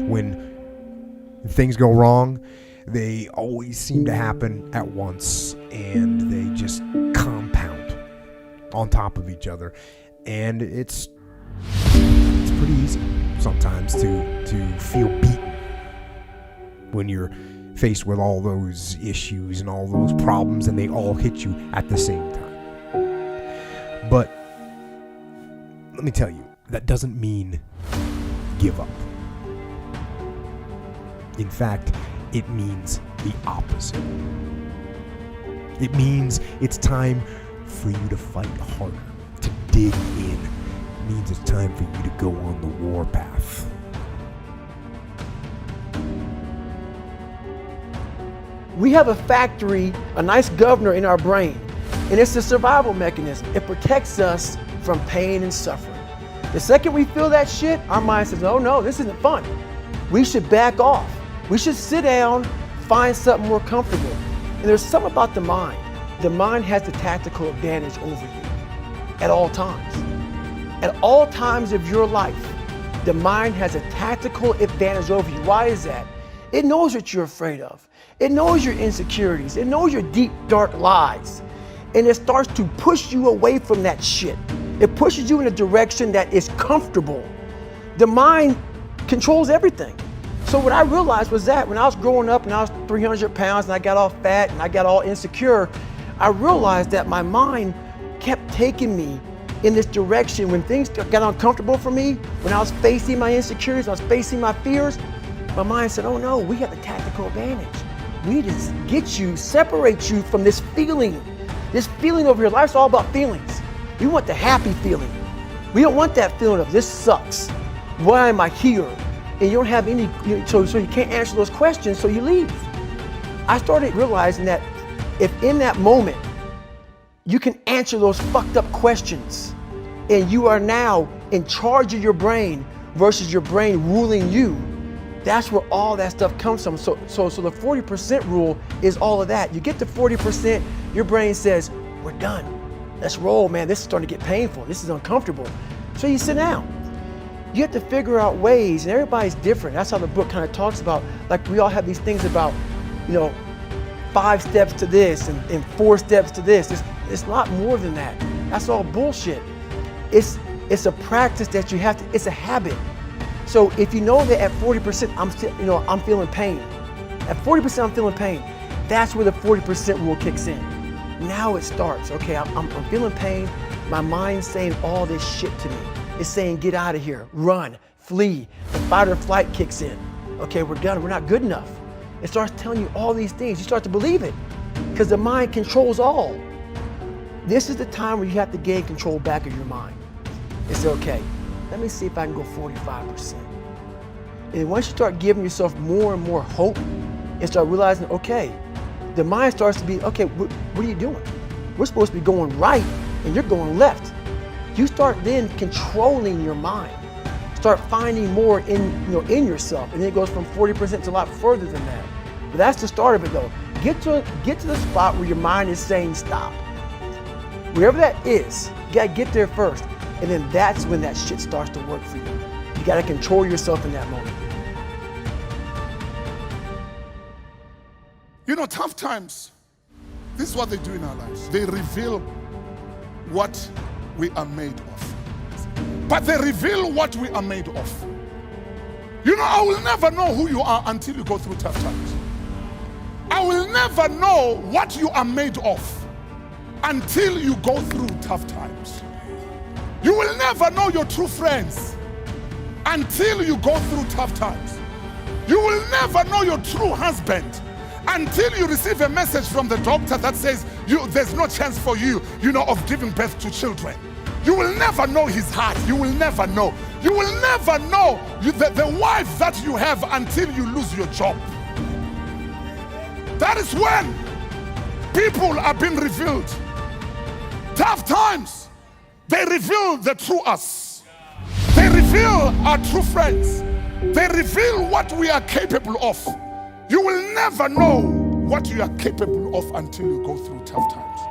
When things go wrong, they always seem to happen at once, and they just compound on top of each other. And it's pretty easy sometimes to feel beaten when you're faced with all those issues and all those problems, and they all hit you at the same time. But let me tell you, that doesn't mean give up. In fact, it means the opposite. It means it's time for you to fight harder, to dig in. It means it's time for you to go on the warpath. We have a factory, a nice governor in our brain, and it's a survival mechanism. It protects us from pain and suffering. The second we feel that shit, our mind says, oh no, this isn't fun. We should back off. We should sit down, find something more comfortable. And there's something about the mind. The mind has the tactical advantage over you at all times. At all times of your life, the mind has a tactical advantage over you. Why is that? It knows what you're afraid of. It knows your insecurities. It knows your deep, dark lies. And it starts to push you away from that shit. It pushes you in a direction that is comfortable. The mind controls everything. So what I realized was that when I was growing up and I was 300 pounds and I got all fat and I got all insecure, I realized that my mind kept taking me in this direction. When things got uncomfortable for me, when I was facing my insecurities, I was facing my fears, my mind said, oh no, we have a tactical advantage. We just get you, separate you from this feeling over here. Life's all about feelings. We want the happy feeling. We don't want that feeling of this sucks. Why am I here? And you don't have any, so you can't answer those questions, so you leave. I started realizing that if in that moment you can answer those fucked up questions and you are now in charge of your brain versus your brain ruling you, that's where all that stuff comes from. So the 40% rule is all of that. You get to 40%, your brain says, we're done. Let's roll, man. This is starting to get painful. This is uncomfortable. So you sit down. You have to figure out ways, and everybody's different. That's how the book kind of talks about, like we all have these things about, 5 steps to this and 4 steps to this. It's a lot more than that. That's all bullshit. It's a practice that you have to, it's a habit. So if you know that at 40%, I'm feeling pain. At 40% I'm feeling pain. That's where the 40% rule kicks in. Now it starts. Okay, I'm feeling pain. My mind's saying all this shit to me. It's saying, get out of here, run, flee. The fight or flight kicks in. Okay, we're done, we're not good enough. It starts telling you all these things. You start to believe it because the mind controls all. This is the time where you have to gain control back of your mind. It's okay, let me see if I can go 45%. And once you start giving yourself more and more hope and start realizing, okay, the mind starts to be, okay, what are you doing? We're supposed to be going right and you're going left. You start then controlling your mind. Start finding more in yourself, and then it goes from 40% to a lot further than that. But that's the start of it, though. Get to the spot where your mind is saying stop. Wherever that is, you gotta get there first, and then that's when that shit starts to work for you. You gotta control yourself in that moment. Tough times, this is what they do in our lives. They reveal what we are made of. But they reveal what we are made of. I will never know who you are until you go through tough times. I will never know what you are made of until you go through tough times. You will never know your true friends until you go through tough times. You will never know your true husband until you receive a message from the doctor that says there's no chance for you, of giving birth to children. You will never know his heart. You will never know. You will never know the wife that you have until you lose your job. That is when people are being revealed. Tough times, they reveal the true us. They reveal our true friends. They reveal what we are capable of. You will never know what you are capable of until you go through tough times.